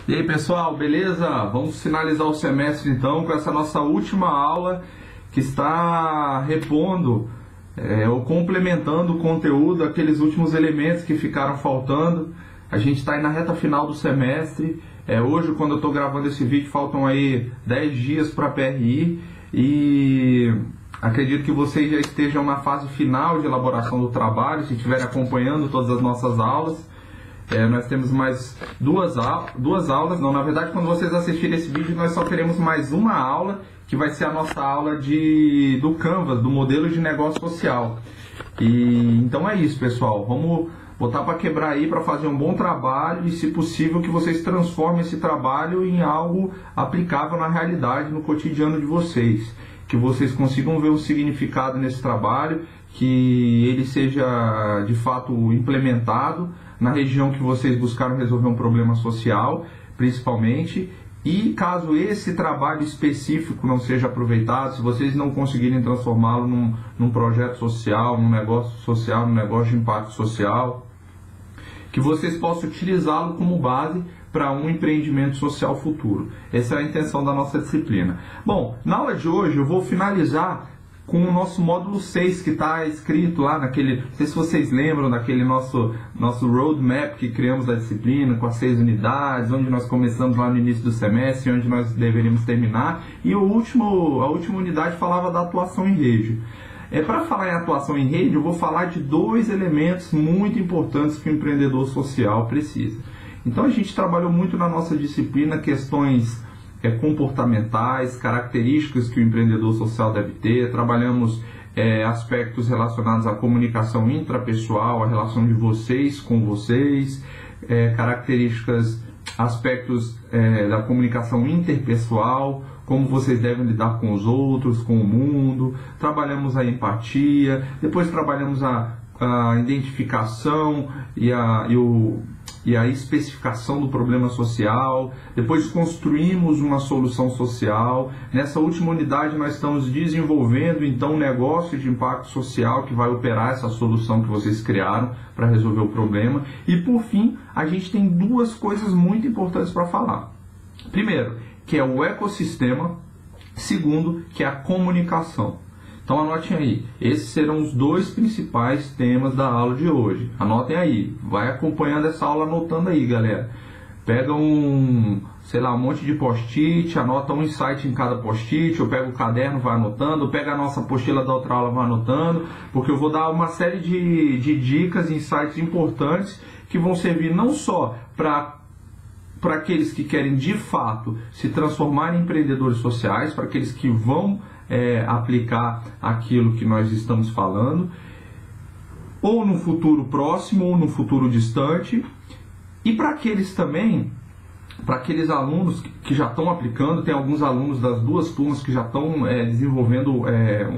E aí pessoal, beleza? Vamos finalizar o semestre então com essa nossa última aula que está repondo ou complementando o conteúdo, aqueles últimos elementos que ficaram faltando. A gente está aí na reta final do semestre. Hoje, quando eu estou gravando esse vídeo, faltam aí 10 dias para a PRI e acredito que vocês já estejam na fase final de elaboração do trabalho, se estiverem acompanhando todas as nossas aulas. Nós temos mais duas aulas. Não, na verdade, quando vocês assistirem esse vídeo, nós só teremos mais uma aula, que vai ser a nossa aula do Canvas, do modelo de negócio social. Então é isso, pessoal. Vamos botar para quebrar aí, para fazer um bom trabalho e, se possível, que vocês transformem esse trabalho em algo aplicável na realidade, no cotidiano de vocês. Que vocês consigam ver um significado nesse trabalho, que ele seja de fato implementado na região que vocês buscaram resolver um problema social, principalmente. E caso esse trabalho específico não seja aproveitado, se vocês não conseguirem transformá-lo num projeto social, num negócio social, num negócio de impacto social, que vocês possam utilizá-lo como base para um empreendimento social futuro. Essa é a intenção da nossa disciplina. Bom, na aula de hoje eu vou finalizar com o nosso módulo 6, que está escrito lá naquele, não sei se vocês lembram daquele nosso roadmap que criamos da disciplina, com as 6 unidades, onde nós começamos lá no início do semestre, onde nós deveríamos terminar, e a última unidade falava da atuação em rede. Para falar em atuação em rede, eu vou falar de 2 elementos muito importantes que o empreendedor social precisa. Então a gente trabalhou muito na nossa disciplina questões comportamentais, características que o empreendedor social deve ter. Trabalhamos aspectos relacionados à comunicação intrapessoal, a relação de vocês com vocês, características, aspectos da comunicação interpessoal, como vocês devem lidar com os outros, com o mundo. Trabalhamos a empatia, depois trabalhamos a identificação e a especificação do problema social. Depois construímos uma solução social. Nessa última unidade nós estamos desenvolvendo então um negócio de impacto social que vai operar essa solução que vocês criaram para resolver o problema. E por fim, a gente tem 2 coisas muito importantes para falar. Primeiro, que é o ecossistema. Segundo, que é a comunicação. Então anotem aí, esses serão os 2 principais temas da aula de hoje. Anotem aí, vai acompanhando essa aula anotando aí, galera. Pega um monte de post-it, anota um insight em cada post-it, ou pega o caderno, vai anotando, ou pega a nossa apostila da outra aula, vai anotando, porque eu vou dar uma série de dicas e insights importantes que vão servir não só para aqueles que querem de fato se transformar em empreendedores sociais, para aqueles que vão aplicar aquilo que nós estamos falando, ou no futuro próximo, ou no futuro distante, e para aqueles também, para aqueles alunos que já estão aplicando. Tem alguns alunos das 2 turmas que já estão desenvolvendo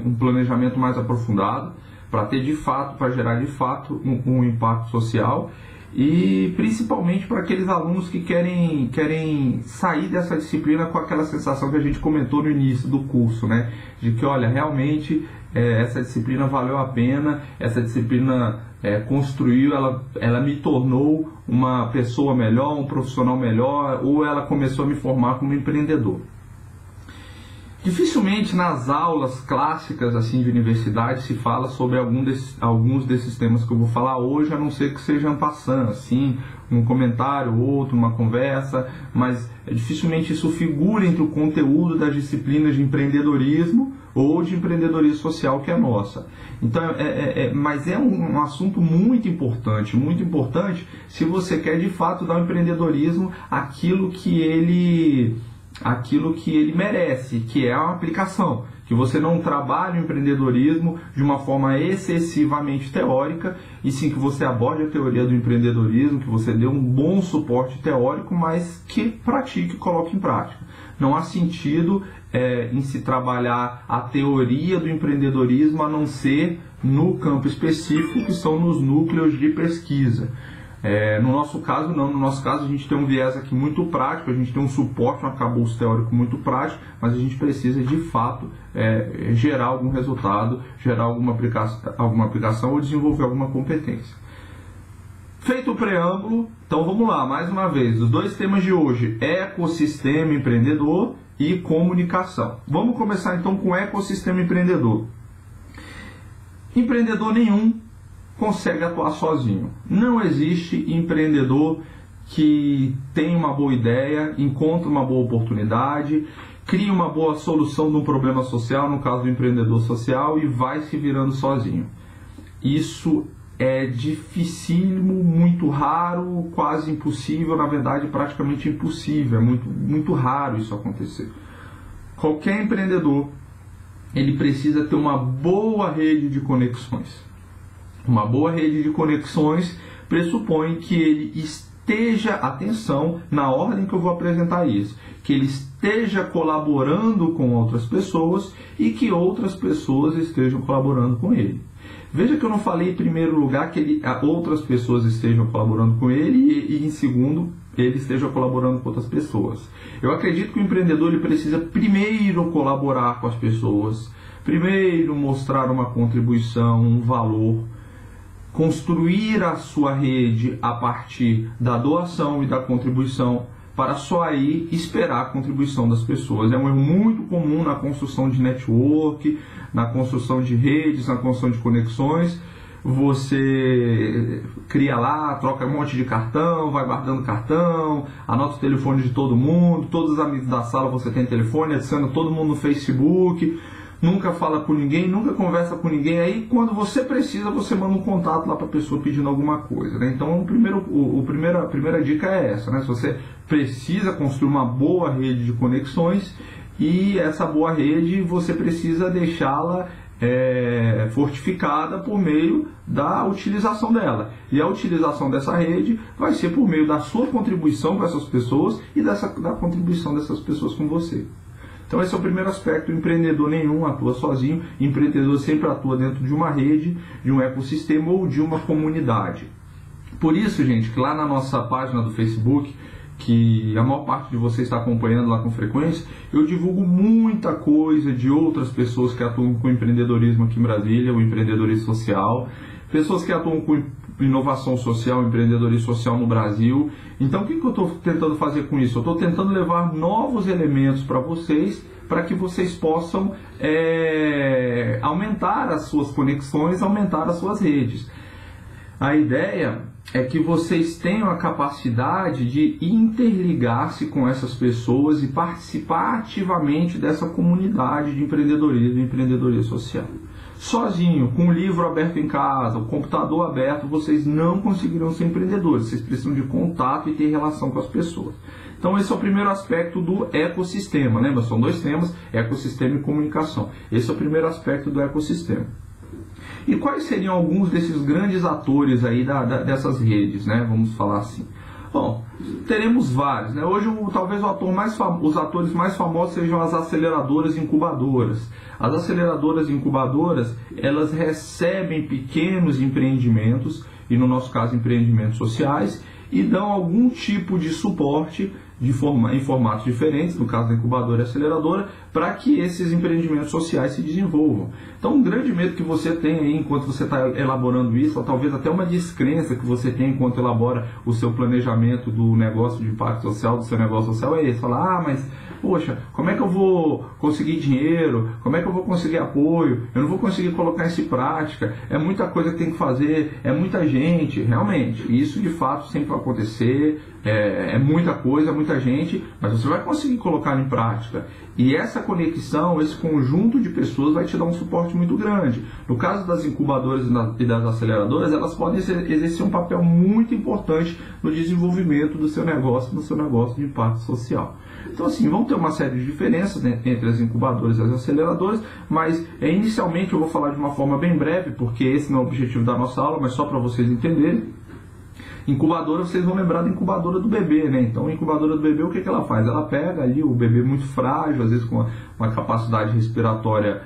um planejamento mais aprofundado, para ter de fato, para gerar de fato um impacto social. E principalmente para aqueles alunos que querem sair dessa disciplina com aquela sensação que a gente comentou no início do curso, né? De que, olha, realmente essa disciplina valeu a pena, essa disciplina construiu, ela me tornou uma pessoa melhor, um profissional melhor, ou ela começou a me formar como empreendedor. Dificilmente nas aulas clássicas assim de universidade se fala sobre alguns desses temas que eu vou falar hoje, a não ser que sejam passando, assim, um comentário, outro, uma conversa, mas dificilmente isso figura entre o conteúdo das disciplinas de empreendedorismo ou de empreendedorismo social, que é a nossa. Então, mas é um assunto muito importante se você quer de fato dar ao empreendedorismo aquilo que ele merece, que é a aplicação, que você não trabalhe o empreendedorismo de uma forma excessivamente teórica, e sim que você aborde a teoria do empreendedorismo, que você dê um bom suporte teórico, mas que pratique e coloque em prática. Não há sentido em se trabalhar a teoria do empreendedorismo a não ser no campo específico, que são nos núcleos de pesquisa. No nosso caso não, no nosso caso a gente tem um viés aqui muito prático, a gente tem um suporte, um arcabouço teórico muito prático, mas a gente precisa de fato gerar algum resultado, gerar alguma aplicação ou desenvolver alguma competência. Feito o preâmbulo, então vamos lá, mais uma vez, os dois temas de hoje, ecossistema empreendedor e comunicação. Vamos começar então com o ecossistema empreendedor. Empreendedor nenhum consegue atuar sozinho. Não existe empreendedor que tem uma boa ideia, encontra uma boa oportunidade, cria uma boa solução de um problema social, no caso do empreendedor social, e vai se virando sozinho. Isso é dificílimo, muito raro, quase impossível, na verdade praticamente impossível, é muito raro isso acontecer. Qualquer empreendedor, ele precisa ter uma boa rede de conexões. Uma boa rede de conexões pressupõe que ele esteja, atenção, na ordem que eu vou apresentar isso, que ele esteja colaborando com outras pessoas e que outras pessoas estejam colaborando com ele. Veja que eu não falei em primeiro lugar que outras pessoas estejam colaborando com ele e em segundo, ele esteja colaborando com outras pessoas. Eu acredito que o empreendedor ele precisa primeiro colaborar com as pessoas, primeiro mostrar uma contribuição, um valor, construir a sua rede a partir da doação e da contribuição, para só aí esperar a contribuição das pessoas. É um erro muito comum na construção de network, na construção de redes, na construção de conexões. Você cria lá, troca um monte de cartão, vai guardando cartão, anota o telefone de todo mundo, todos os amigos da sala você tem telefone, adiciona todo mundo no Facebook, nunca fala com ninguém, nunca conversa com ninguém. Aí quando você precisa, você manda um contato lá para a pessoa pedindo alguma coisa, né? Então a primeira dica é essa, né? Se você precisa construir uma boa rede de conexões, e essa boa rede você precisa deixá-la fortificada por meio da utilização dela. E a utilização dessa rede vai ser por meio da sua contribuição com essas pessoas e da contribuição dessas pessoas com você. Então esse é o primeiro aspecto. Empreendedor nenhum atua sozinho, empreendedor sempre atua dentro de uma rede, de um ecossistema ou de uma comunidade. Por isso, gente, que lá na nossa página do Facebook, que a maior parte de vocês está acompanhando lá com frequência, eu divulgo muita coisa de outras pessoas que atuam com empreendedorismo aqui em Brasília, o empreendedorismo social, pessoas que atuam com inovação social, empreendedorismo social no Brasil. Então o que eu estou tentando fazer com isso? Eu estou tentando levar novos elementos para vocês, para que vocês possam aumentar as suas conexões, aumentar as suas redes. A ideia é que vocês tenham a capacidade de interligar-se com essas pessoas e participar ativamente dessa comunidade de empreendedorismo e empreendedorismo social. Sozinho, com o livro aberto em casa, o computador aberto, vocês não conseguirão ser empreendedores. Vocês precisam de contato e ter relação com as pessoas. Então esse é o primeiro aspecto do ecossistema. Lembra? São dois temas, ecossistema e comunicação. Esse é o primeiro aspecto do ecossistema. E quais seriam alguns desses grandes atores aí dessas redes, né? Vamos falar assim. Bom, teremos vários, né? Hoje talvez os atores mais famosos sejam as aceleradoras e incubadoras. As aceleradoras e incubadoras, elas recebem pequenos empreendimentos, e no nosso caso empreendimentos sociais, e dão algum tipo de suporte em formatos diferentes, no caso da incubadora e aceleradora, para que esses empreendimentos sociais se desenvolvam. Então um grande medo que você tem aí enquanto você está elaborando isso, ou talvez até uma descrença que você tem enquanto elabora o seu planejamento do negócio de impacto social, do seu negócio social, é esse: falar, mas poxa, como é que eu vou conseguir dinheiro? Como é que eu vou conseguir apoio? Eu não vou conseguir colocar isso em prática, é muita coisa que tem que fazer, é muita gente. Realmente, isso de fato sempre vai acontecer, é muita coisa, é muita gente, mas você vai conseguir colocar em prática. E essa conexão, esse conjunto de pessoas vai te dar um suporte muito grande. No caso das incubadoras e das aceleradoras, elas podem exercer um papel muito importante no desenvolvimento do seu negócio, no seu negócio de impacto social. Então assim, vão ter uma série de diferenças, né, entre as incubadoras e as aceleradoras, mas inicialmente eu vou falar de uma forma bem breve, porque esse não é o objetivo da nossa aula, mas só para vocês entenderem. Incubadora, vocês vão lembrar da incubadora do bebê, né? Então, a incubadora do bebê, o que ela faz? Ela pega ali o bebê muito frágil, às vezes com uma capacidade respiratória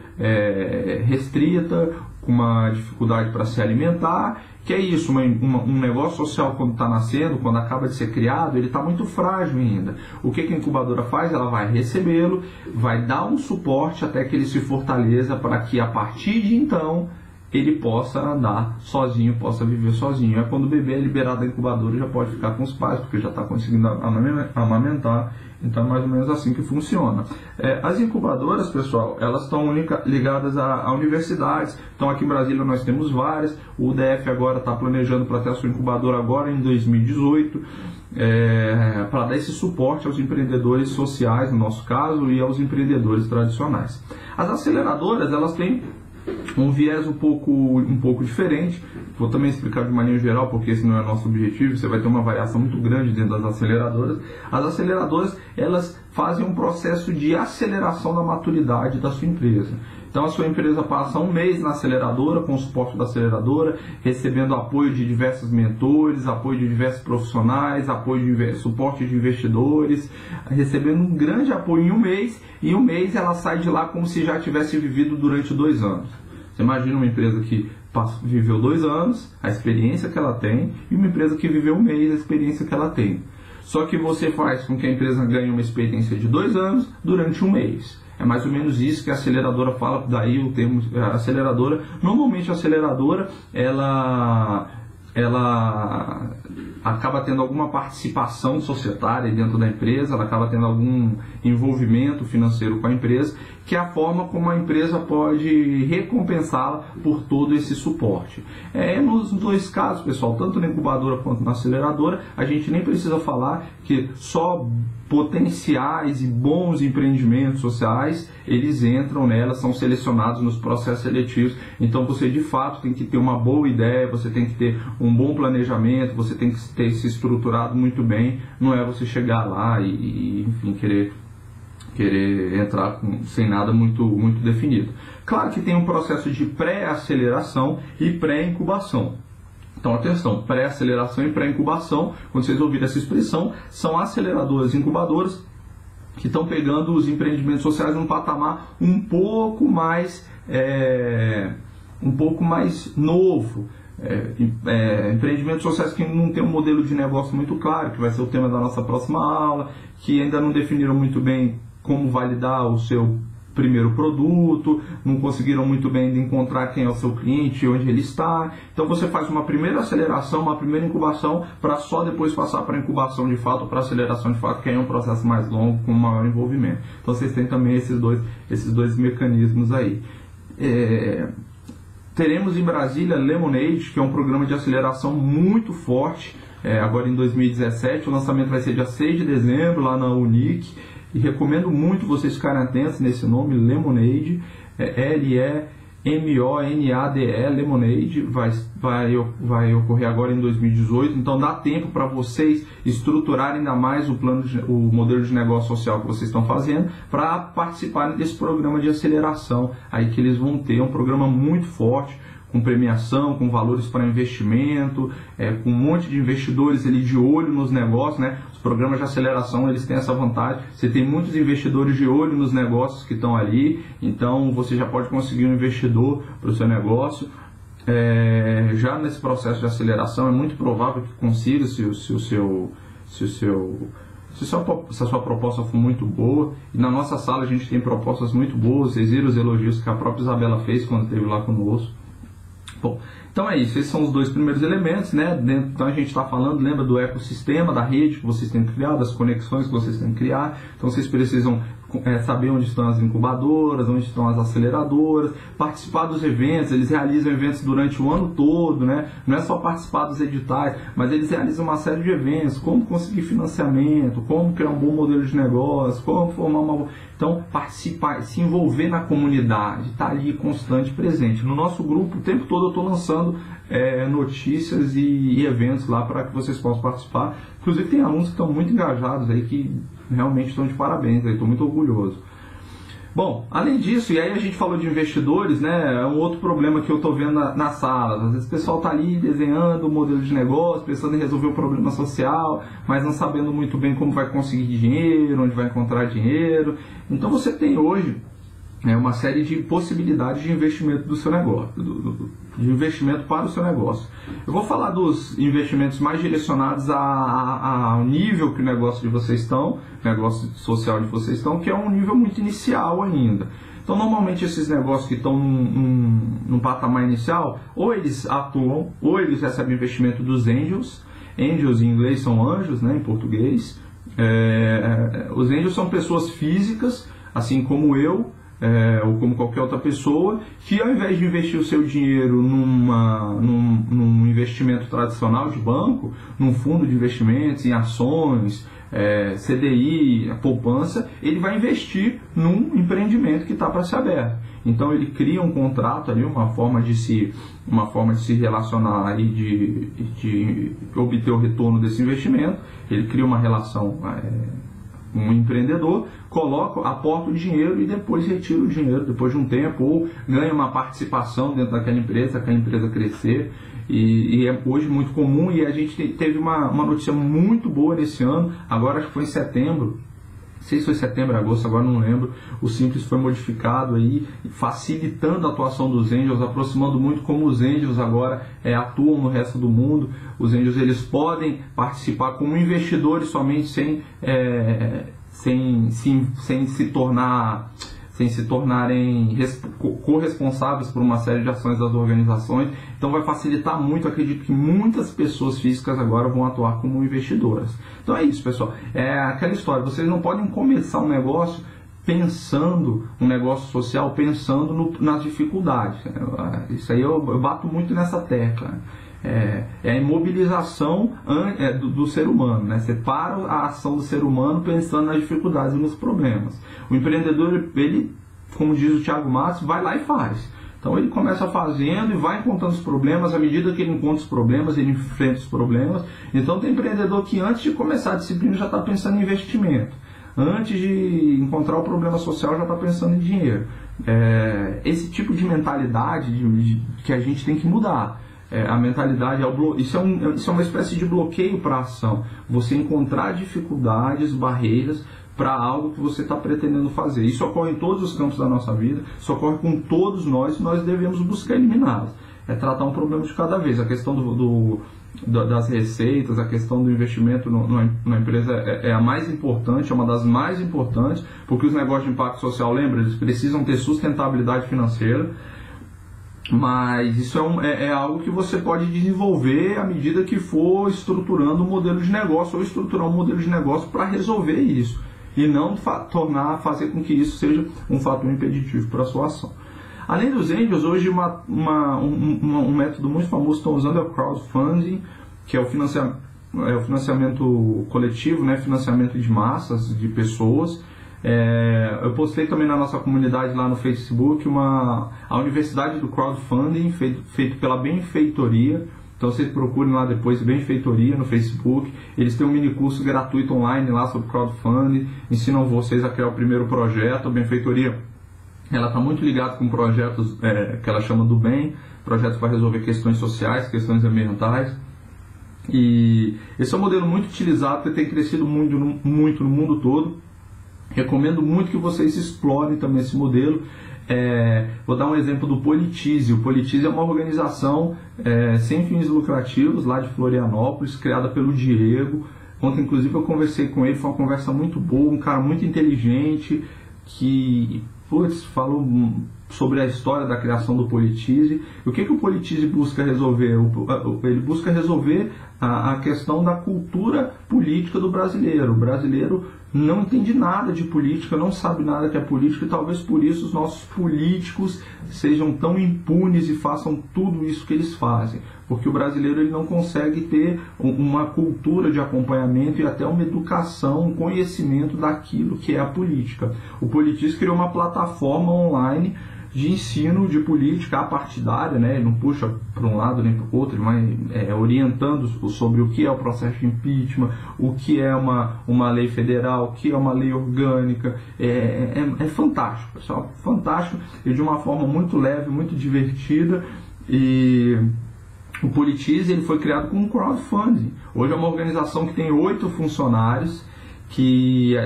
restrita, com uma dificuldade para se alimentar, que é isso, um negócio social quando está nascendo, quando acaba de ser criado, ele está muito frágil ainda. O que a incubadora faz? Ela vai recebê-lo, vai dar um suporte até que ele se fortaleça, para que a partir de então ele possa andar sozinho, possa viver sozinho. É quando o bebê é liberado da incubadora, já pode ficar com os pais, porque já está conseguindo amamentar. Então é mais ou menos assim que funciona. As incubadoras, pessoal, elas estão ligadas a universidades. Então aqui em Brasília nós temos várias. O UDF agora está planejando para ter a sua incubadora agora em 2018, para dar esse suporte aos empreendedores sociais, no nosso caso, e aos empreendedores tradicionais. As aceleradoras, elas têm um viés um pouco diferente. Vou também explicar de maneira geral, porque esse não é nosso objetivo. Você vai ter uma variação muito grande dentro das aceleradoras. As aceleradoras, elas fazem um processo de aceleração da maturidade da sua empresa. Então a sua empresa passa um mês na aceleradora, com o suporte da aceleradora, recebendo apoio de diversos mentores, apoio de diversos profissionais, suporte de investidores, recebendo um grande apoio em um mês, e em um mês ela sai de lá como se já tivesse vivido durante 2 anos. Você imagina uma empresa que viveu 2 anos, a experiência que ela tem, e uma empresa que viveu um mês, a experiência que ela tem. Só que você faz com que a empresa ganhe uma experiência de 2 anos durante um mês. É mais ou menos isso que a aceleradora fala, daí o termo aceleradora. Normalmente a aceleradora, ela acaba tendo alguma participação societária dentro da empresa, ela acaba tendo algum envolvimento financeiro com a empresa, que é a forma como a empresa pode recompensá-la por todo esse suporte. Nos 2 casos, pessoal, tanto na incubadora quanto na aceleradora, a gente nem precisa falar que só potenciais e bons empreendimentos sociais, eles entram nelas, são selecionados nos processos seletivos. Então você de fato tem que ter uma boa ideia, você tem que ter um bom planejamento, você tem que ter se estruturado muito bem. Não é você chegar lá e enfim, querer entrar sem nada muito definido. Claro que tem um processo de pré-aceleração e pré-incubação. Então, atenção, pré-aceleração e pré-incubação, quando vocês ouvirem essa expressão, são aceleradoras e incubadoras que estão pegando os empreendimentos sociais num patamar um pouco mais novo. Empreendimentos sociais que não tem um modelo de negócio muito claro, que vai ser o tema da nossa próxima aula, que ainda não definiram muito bem como validar o seu primeiro produto, não conseguiram muito bem encontrar quem é o seu cliente, onde ele está. Então você faz uma primeira aceleração, uma primeira incubação, para só depois passar para a incubação de fato, para a aceleração de fato, que é um processo mais longo, com maior envolvimento. Então vocês têm também esses dois mecanismos aí. Teremos em Brasília Lemonade, que é um programa de aceleração muito forte, agora em 2017. O lançamento vai ser dia 6 de dezembro, lá na Unic. E recomendo muito vocês ficarem atentos nesse nome, Lemonade, Lemonade, Lemonade, vai ocorrer agora em 2018, então dá tempo para vocês estruturarem ainda mais o modelo de negócio social que vocês estão fazendo, para participarem desse programa de aceleração, aí que eles vão ter um programa muito forte, com premiação, com valores para investimento, com um monte de investidores ali de olho nos negócios, né? Os programas de aceleração, eles têm essa vantagem, você tem muitos investidores de olho nos negócios que estão ali, então você já pode conseguir um investidor para o seu negócio. Já nesse processo de aceleração, é muito provável que consiga, se a sua proposta for muito boa. E na nossa sala a gente tem propostas muito boas, vocês viram os elogios que a própria Isabela fez quando esteve lá conosco. Bom, então é isso, esses são os 2 primeiros elementos, né? Então a gente está falando, lembra do ecossistema, da rede que vocês têm que criar, das conexões que vocês têm que criar. Então vocês precisam saber onde estão as incubadoras, onde estão as aceleradoras, participar dos eventos. Eles realizam eventos durante o ano todo, né? Não é só participar dos editais, mas eles realizam uma série de eventos, como conseguir financiamento, como criar um bom modelo de negócio, como formar uma... Então, participar, se envolver na comunidade, estar ali constante, presente. No nosso grupo, o tempo todo eu estou lançando notícias e eventos lá para que vocês possam participar. Inclusive tem alunos que estão muito engajados aí, que realmente estão de parabéns, estou muito orgulhoso. Bom, além disso, e aí a gente falou de investidores, né? É um outro problema que eu estou vendo na sala. Às vezes o pessoal está ali desenhando um modelo de negócio, pensando em resolver um problema social, mas não sabendo muito bem como vai conseguir dinheiro, onde vai encontrar dinheiro. Então você tem hoje uma série de possibilidades de investimento do seu negócio, de investimento para o seu negócio. Eu vou falar dos investimentos mais direcionados ao nível que o negócio de vocês estão, negócio social de vocês estão, que é um nível muito inicial ainda. Então, normalmente, esses negócios que estão num patamar inicial, ou eles atuam, ou eles recebem investimento dos angels. Angels em inglês são anjos, né, em português. Os angels são pessoas físicas, assim como eu, ou como qualquer outra pessoa, que ao invés de investir o seu dinheiro num investimento tradicional de banco, num fundo de investimentos, em ações, CDI, poupança, ele vai investir num empreendimento que está para ser aberto. Então ele cria um contrato ali, uma forma de se relacionar e de obter o retorno desse investimento. Ele cria uma relação um empreendedor, aporta o dinheiro e depois retira o dinheiro depois de um tempo, ou ganha uma participação dentro daquela empresa crescer. E é hoje muito comum, e a gente teve uma notícia muito boa nesse ano, agora acho que foi em setembro, não sei se foi setembro, agosto, agora não lembro. O Simples foi modificado aí, facilitando a atuação dos angels, aproximando muito como os angels agora atuam no resto do mundo. Os angels, eles podem participar como investidores somente sem se tornarem corresponsáveis por uma série de ações das organizações. Então vai facilitar muito. Acredito que muitas pessoas físicas agora vão atuar como investidoras. Então é isso, pessoal. É aquela história, vocês não podem começar um negócio social pensando nas dificuldades. Isso aí eu bato muito nessa tecla. É a imobilização do ser humano, né? Você para a ação do ser humano pensando nas dificuldades e nos problemas. O empreendedor, ele, como diz o Thiago Matos, vai lá e faz. Então ele começa fazendo e vai encontrando os problemas. À medida que ele encontra os problemas, ele enfrenta os problemas. Então tem empreendedor que antes de começar a disciplina já está pensando em investimento. Antes de encontrar o problema social já está pensando em dinheiro. Esse tipo de mentalidade que a gente tem que mudar. A mentalidade, isso é uma espécie de bloqueio para a ação. Você encontrar dificuldades, barreiras para algo que você está pretendendo fazer. Isso ocorre em todos os campos da nossa vida, isso ocorre com todos nós, e nós devemos buscar eliminá-las. É tratar um problema de cada vez. A questão das receitas, a questão do investimento na empresa é a mais importante, é uma das mais importantes, porque os negócios de impacto social, lembra, eles precisam ter sustentabilidade financeira. Mas isso é algo que você pode desenvolver à medida que for estruturando um modelo de negócio, ou estruturar um modelo de negócio para resolver isso, e não fazer com que isso seja um fator impeditivo para a sua ação. Além dos angels, hoje um método muito famoso que estão usando é o crowdfunding, que é o financiamento coletivo, né? Financiamento de massas, de pessoas. Eu postei também na nossa comunidade lá no Facebook a Universidade do Crowdfunding, feito pela Benfeitoria. Então vocês procurem lá depois Benfeitoria no Facebook. Eles têm um mini curso gratuito online lá sobre crowdfunding, ensinam vocês a criar o primeiro projeto. A Benfeitoria, ela está muito ligada com projetos que ela chama do bem, projetos para resolver questões sociais, questões ambientais. E esse é um modelo muito utilizado, que tem crescido muito no mundo todo. Recomendo muito que vocês explorem também esse modelo. Vou dar um exemplo do Politize. O Politize é uma organização sem fins lucrativos, lá de Florianópolis, criada pelo Diego. Ontem, inclusive, eu conversei com ele, foi uma conversa muito boa, um cara muito inteligente, que falou sobre a história da criação do Politize. O que o Politize busca resolver? Ele busca resolver a questão da cultura política do brasileiro. O brasileiro não entende nada de política, não sabe nada que é política, e talvez por isso os nossos políticos sejam tão impunes e façam tudo isso que eles fazem. Porque o brasileiro ele não consegue ter uma cultura de acompanhamento e até uma educação, um conhecimento daquilo que é a política. O Politize criou uma plataforma online de ensino de política apartidária, né? Ele não puxa para um lado nem para o outro, mas orientando sobre o que é o processo de impeachment, o que é uma lei federal, o que é uma lei orgânica. É fantástico, pessoal, fantástico, e de uma forma muito leve, muito divertida. E o Politize, ele foi criado com um crowdfunding. Hoje é uma organização que tem 8 funcionários, que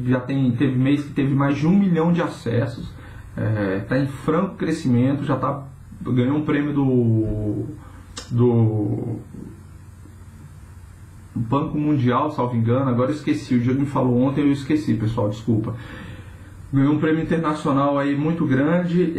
já teve mês que teve mais de 1 milhão de acessos. Está em franco crescimento, ganhou um prêmio do Banco Mundial, salvo engano. Agora eu esqueci, o Diego me falou ontem, eu esqueci, pessoal, desculpa. ganhou um prêmio internacional aí muito grande,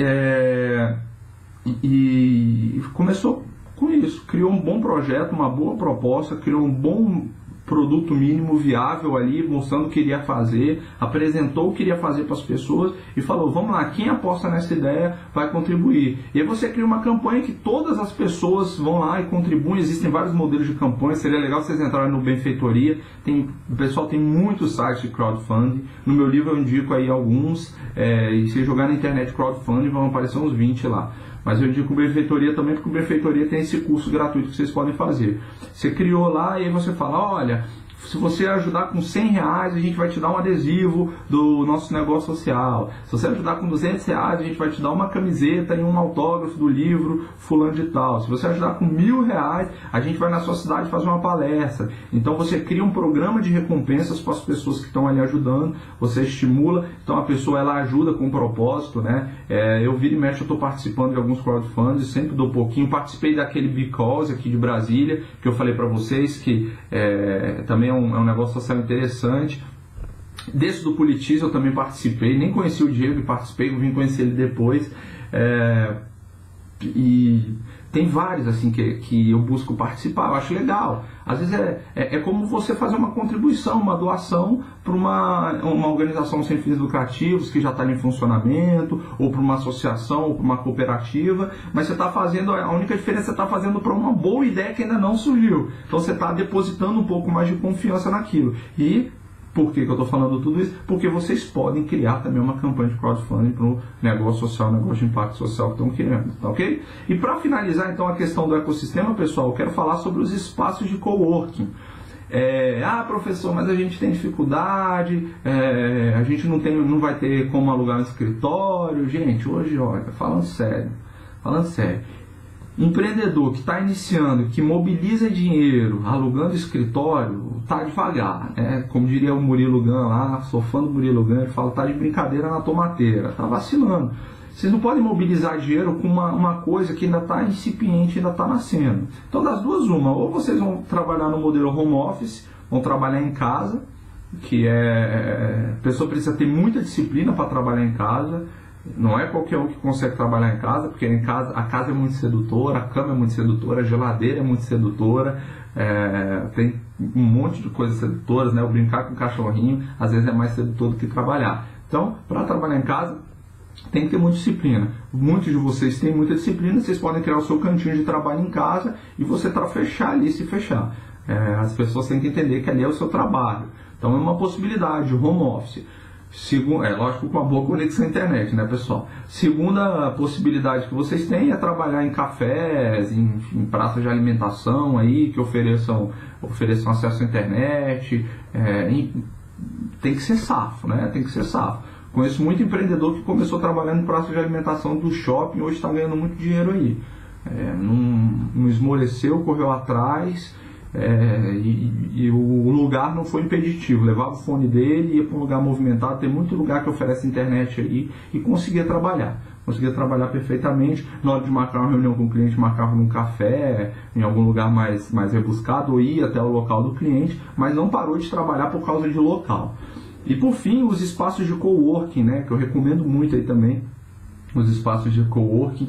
e começou com isso, criou um bom projeto, uma boa proposta, criou um bom produto mínimo viável ali, mostrando o que iria fazer, apresentou o que iria fazer para as pessoas e falou, vamos lá, quem aposta nessa ideia vai contribuir. E aí você cria uma campanha que todas as pessoas vão lá e contribuem, existem vários modelos de campanha, seria legal vocês entrarem no Benfeitoria, o pessoal tem muitos sites de crowdfunding, no meu livro eu indico aí alguns, e se jogar na internet crowdfunding vão aparecer uns 20 lá. Mas eu indico o Benfeitoria também, porque o Benfeitoria tem esse curso gratuito que vocês podem fazer. Você criou lá e aí você fala, olha, se você ajudar com R$100, a gente vai te dar um adesivo do nosso negócio social. Se você ajudar com R$200, a gente vai te dar uma camiseta e um autógrafo do livro fulano de tal. Se você ajudar com R$1.000, a gente vai na sua cidade fazer uma palestra. Então você cria um programa de recompensas para as pessoas que estão ali ajudando, você estimula, então a pessoa ela ajuda com um propósito, né? Eu vira e mexe, eu estou participando de alguns crowdfunding, sempre dou pouquinho. Participei daquele Because aqui de Brasília, que eu falei para vocês, que também é um negócio social interessante. Desse do Politize eu também participei, nem conheci o Diego e participei, vim conhecer ele depois. E tem vários assim que eu busco participar, eu acho legal. Às vezes é como você fazer uma contribuição, uma doação para uma organização sem fins lucrativos que já está em funcionamento, ou para uma associação, ou para uma cooperativa, mas você está fazendo, a única diferença é que você está fazendo para uma boa ideia que ainda não surgiu. Então você está depositando um pouco mais de confiança naquilo. E por que eu estou falando tudo isso? Porque vocês podem criar também uma campanha de crowdfunding para o negócio social, negócio de impacto social que estão querendo, tá ok? E para finalizar então a questão do ecossistema, pessoal, eu quero falar sobre os espaços de coworking. Professor, mas a gente tem dificuldade, a gente não vai ter como alugar um escritório. Gente, hoje, olha, falando sério, empreendedor que está iniciando, que mobiliza dinheiro alugando escritório, tá devagar, né? Como diria o Murilo Gun lá, sou fã do Murilo Gun, ele fala, tá de brincadeira na tomateira, tá vacilando. Vocês não podem mobilizar dinheiro com uma coisa que ainda está incipiente, ainda está nascendo. Então das duas uma, ou vocês vão trabalhar no modelo home office, vão trabalhar em casa, que a pessoa precisa ter muita disciplina para trabalhar em casa. Não é qualquer um que consegue trabalhar em casa, porque em casa, a casa é muito sedutora, a cama é muito sedutora, a geladeira é muito sedutora, tem um monte de coisas sedutoras, né? O brincar com o cachorrinho às vezes é mais sedutor do que trabalhar. Então, para trabalhar em casa, tem que ter muita disciplina. Muitos de vocês têm muita disciplina, vocês podem criar o seu cantinho de trabalho em casa e você fechar ali, se fechar. As pessoas têm que entender que ali é o seu trabalho. Então é uma possibilidade, o home office. Lógico, com uma boa conexão à internet, né, pessoal? Segunda possibilidade que vocês têm é trabalhar em cafés, em praças de alimentação aí, que ofereçam acesso à internet. Tem que ser safo, né? Tem que ser safo. Conheço muito empreendedor que começou trabalhando em praça de alimentação do shopping, hoje está ganhando muito dinheiro aí. Não esmoreceu, correu atrás. E o lugar não foi impeditivo, levava o fone dele, ia para um lugar movimentado, tem muito lugar que oferece internet aí e conseguia trabalhar perfeitamente. Na hora de marcar uma reunião com o cliente, marcava num café, em algum lugar mais rebuscado, ou ia até o local do cliente, mas não parou de trabalhar por causa de local. E por fim, os espaços de coworking, né, que eu recomendo muito aí também, os espaços de coworking.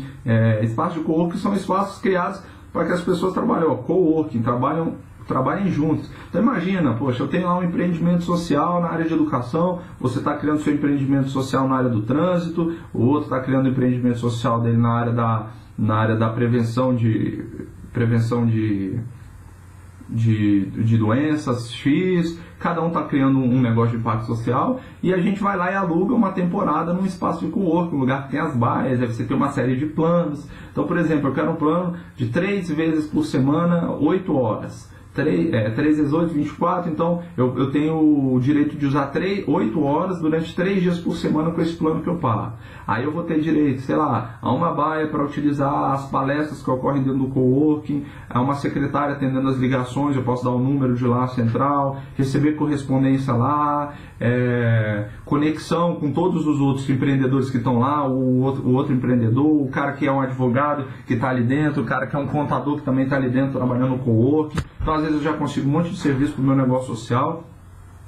Espaços de coworking são espaços criados para que as pessoas coworking, trabalhem juntos. Então imagina, poxa, eu tenho lá um empreendimento social na área de educação, você está criando seu empreendimento social na área do trânsito, o outro está criando o empreendimento social dele na área da prevenção de doenças X, cada um está criando um negócio de impacto social e a gente vai lá e aluga uma temporada num espaço de coworking, um lugar que tem as baias, aí você tem uma série de planos. Então, por exemplo, eu quero um plano de 3 vezes por semana, 8 horas. 3 vezes 8, 24, então eu tenho o direito de usar 8 horas durante 3 dias por semana com esse plano que eu pago. Aí eu vou ter direito, sei lá, a uma baia para utilizar as palestras que ocorrem dentro do coworking, a uma secretária atendendo as ligações, eu posso dar o número de lá central, receber correspondência lá, conexão com todos os outros empreendedores que estão lá, o outro empreendedor, o cara que é um advogado que está ali dentro, o cara que é um contador que também está ali dentro trabalhando no coworking. Então às vezes eu já consigo um monte de serviço para o meu negócio social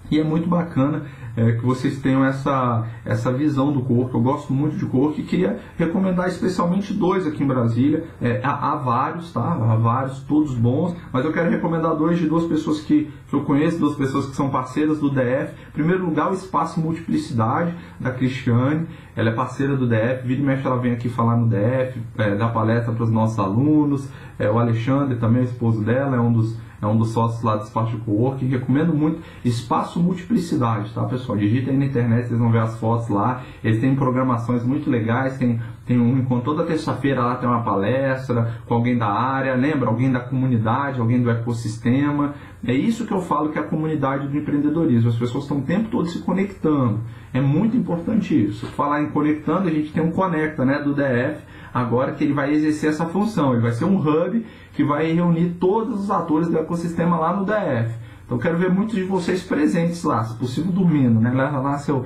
e é muito bacana que vocês tenham essa visão do coworking. Eu gosto muito de coworking e queria recomendar especialmente 2 aqui em Brasília. Há vários, tá? Há vários, todos bons, mas eu quero recomendar 2 de 2 pessoas que eu conheço, 2 pessoas que são parceiras do DF. Em primeiro lugar, o Espaço Multiplicidade, da Cristiane. Ela é parceira do DF, vira e mexe ela vem aqui falar no DF, dar palestra para os nossos alunos. O Alexandre também, o esposo dela, é um dos sócios lá do Espaço de Coworking. Recomendo muito Espaço Multiplicidade, tá, pessoal? Digita aí na internet, vocês vão ver as fotos lá. Eles têm programações muito legais, tem um encontro toda terça-feira lá, tem uma palestra com alguém da área, lembra? Alguém da comunidade, alguém do ecossistema. É isso que eu falo que é a comunidade do empreendedorismo. As pessoas estão o tempo todo se conectando. É muito importante isso. Falar em conectando, a gente tem um Conecta, né, do DF, agora que ele vai exercer essa função. Ele vai ser um hub que vai reunir todos os atores do ecossistema lá no DF. Então quero ver muitos de vocês presentes lá, se possível dormindo, né? Leva lá seu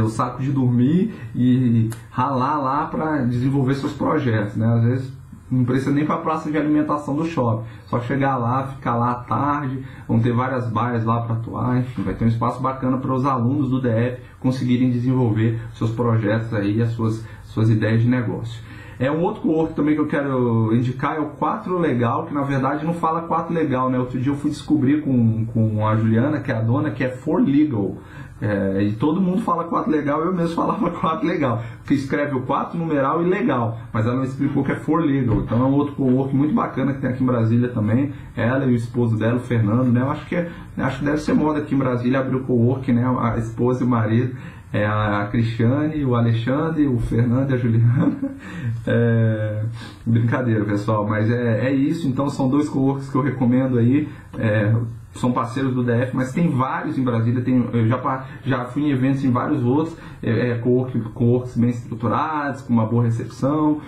saco de dormir e ralar lá para desenvolver seus projetos, né? Às vezes não precisa nem para a praça de alimentação do shopping, só chegar lá, ficar lá à tarde, vão ter várias baias lá para atuar, enfim, vai ter um espaço bacana para os alunos do DF conseguirem desenvolver seus projetos aí, as suas ideias de negócio. Um outro coworking também que eu quero indicar é o 4 Legal, que na verdade não fala 4 Legal, né? Outro dia eu fui descobrir com a Juliana, que é a dona, que é 4 Legal. E todo mundo fala 4 Legal, eu mesmo falava 4 Legal, porque escreve o 4 numeral e legal, mas ela me explicou que é 4 Legal. Então é um outro coworking muito bacana que tem aqui em Brasília também. Ela e o esposo dela, o Fernando, né? Eu acho que deve ser moda aqui em Brasília abrir o coworking, né? A esposa e o marido. A Cristiane, o Alexandre, o Fernando e a Juliana. Brincadeira, pessoal, mas é isso. Então são 2 coworks que eu recomendo aí. São parceiros do DF, mas tem vários em Brasília. Eu já fui em eventos em vários outros. Coworks bem estruturados, com uma boa recepção.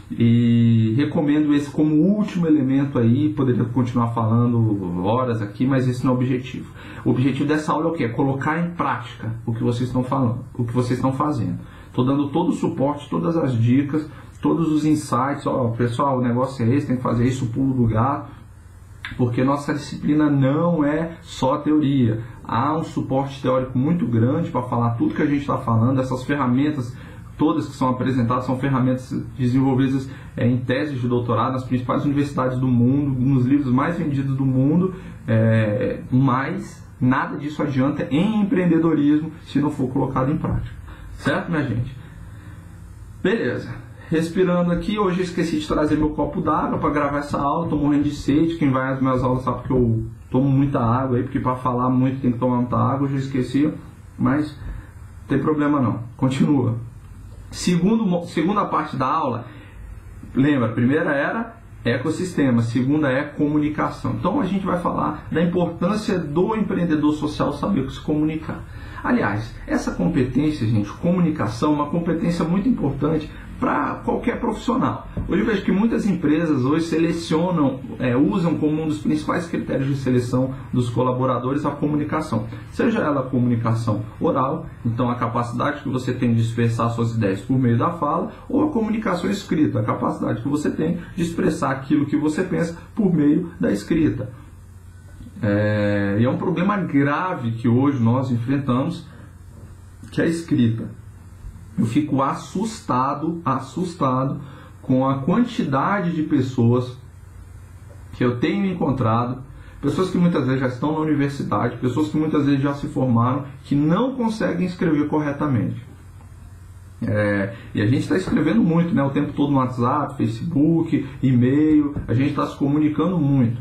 E recomendo esse como último elemento aí. Poderia continuar falando horas aqui, mas esse não é o objetivo. O objetivo dessa aula é o quê? É colocar em prática o que vocês estão falando, o que vocês estão fazendo. Estou dando todo o suporte, todas as dicas, todos os insights. Pessoal, o negócio é esse, tem que fazer isso, o pulo do gato, porque nossa disciplina não é só teoria. Há um suporte teórico muito grande para falar tudo que a gente está falando. Essas ferramentas todas que são apresentadas são ferramentas desenvolvidas em teses de doutorado nas principais universidades do mundo, nos livros mais vendidos do mundo, mas nada disso adianta em empreendedorismo se não for colocado em prática. Certo, minha gente? Beleza. Respirando aqui, hoje eu esqueci de trazer meu copo d'água para gravar essa aula, estou morrendo de sede. Quem vai às minhas aulas sabe que eu tomo muita água aí, porque para falar muito tem que tomar muita água, eu já esqueci, mas não tem problema não. Continua. Segunda parte da aula, lembra, a primeira era ecossistema, a segunda é comunicação. Então a gente vai falar da importância do empreendedor social saber se comunicar. Aliás, essa competência, gente, comunicação, é uma competência muito importante para qualquer profissional. Hoje eu vejo que muitas empresas hoje selecionam, usam como um dos principais critérios de seleção dos colaboradores a comunicação. Seja ela a comunicação oral, então a capacidade que você tem de expressar suas ideias por meio da fala, ou a comunicação escrita, a capacidade que você tem de expressar aquilo que você pensa por meio da escrita. E é um problema grave que hoje nós enfrentamos, que é a escrita. Eu fico assustado com a quantidade de pessoas que eu tenho encontrado, pessoas que muitas vezes já estão na universidade, pessoas que muitas vezes já se formaram, que não conseguem escrever corretamente. E a gente está escrevendo muito, né, o tempo todo no WhatsApp, Facebook, e-mail, a gente está se comunicando muito.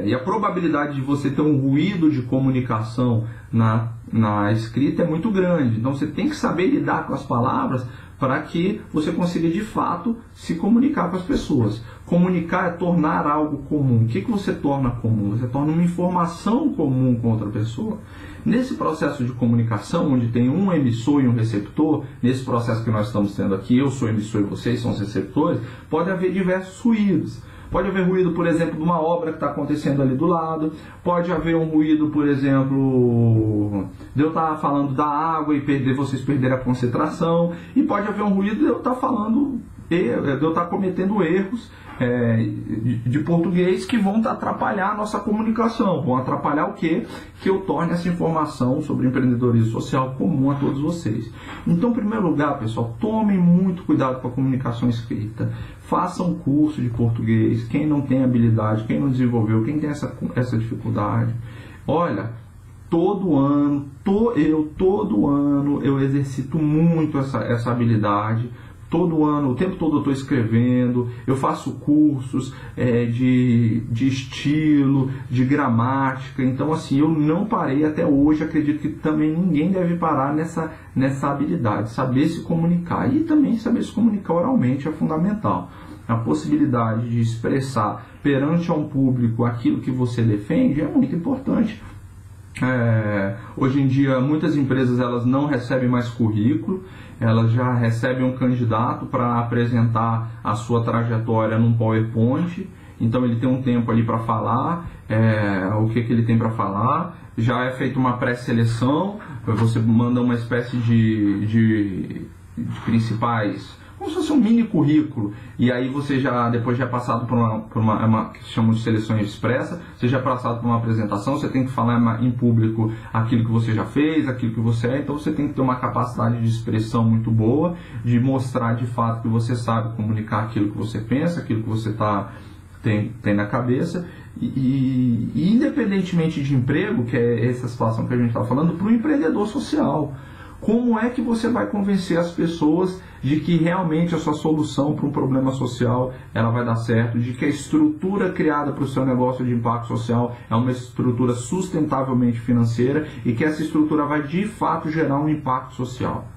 E a probabilidade de você ter um ruído de comunicação na escrita é muito grande. Então você tem que saber lidar com as palavras para que você consiga de fato se comunicar com as pessoas. Comunicar é tornar algo comum. O que você torna comum? Você torna uma informação comum com outra pessoa. Nesse processo de comunicação, onde tem um emissor e um receptor, nesse processo que nós estamos tendo aqui, eu sou emissor e vocês são os receptores, pode haver diversos ruídos. Pode haver ruído, por exemplo, de uma obra que está acontecendo ali do lado. Pode haver um ruído, por exemplo, de eu estar falando da água e vocês perderem a concentração. E pode haver um ruído de eu estar falando, de eu estar cometendo erros de português que vão atrapalhar a nossa comunicação. Vão atrapalhar o quê? Que eu torne essa informação sobre empreendedorismo social comum a todos vocês. Então, em primeiro lugar, pessoal, tomem muito cuidado com a comunicação escrita. Façam curso de português. Quem não tem habilidade, quem não desenvolveu, quem tem essa dificuldade. Olha, todo ano eu exercito muito essa habilidade. Todo ano, o tempo todo eu estou escrevendo, eu faço cursos de estilo, de gramática. Então, assim, eu não parei até hoje. Acredito que também ninguém deve parar nessa habilidade, saber se comunicar. E também saber se comunicar oralmente é fundamental. A possibilidade de expressar perante a um público aquilo que você defende é muito importante. Hoje em dia, muitas empresas elas não recebem mais currículo, elas já recebem um candidato para apresentar a sua trajetória num PowerPoint. Então ele tem um tempo ali para falar o que ele tem para falar. Já é feita uma pré-seleção, você manda uma espécie de principais, como se fosse um mini currículo, e aí você depois já é passado por uma que chamam de seleção expressa, você já é passado por uma apresentação, você tem que falar em público aquilo que você já fez, aquilo que você é. Então você tem que ter uma capacidade de expressão muito boa, de mostrar de fato que você sabe comunicar aquilo que você pensa, aquilo que você tem na cabeça. E independentemente de emprego, que é essa situação que a gente está falando, para o empreendedor social. Como é que você vai convencer as pessoas de que realmente a sua solução para um problema social ela vai dar certo, de que a estrutura criada para o seu negócio de impacto social é uma estrutura sustentavelmente financeira e que essa estrutura vai de fato gerar um impacto social?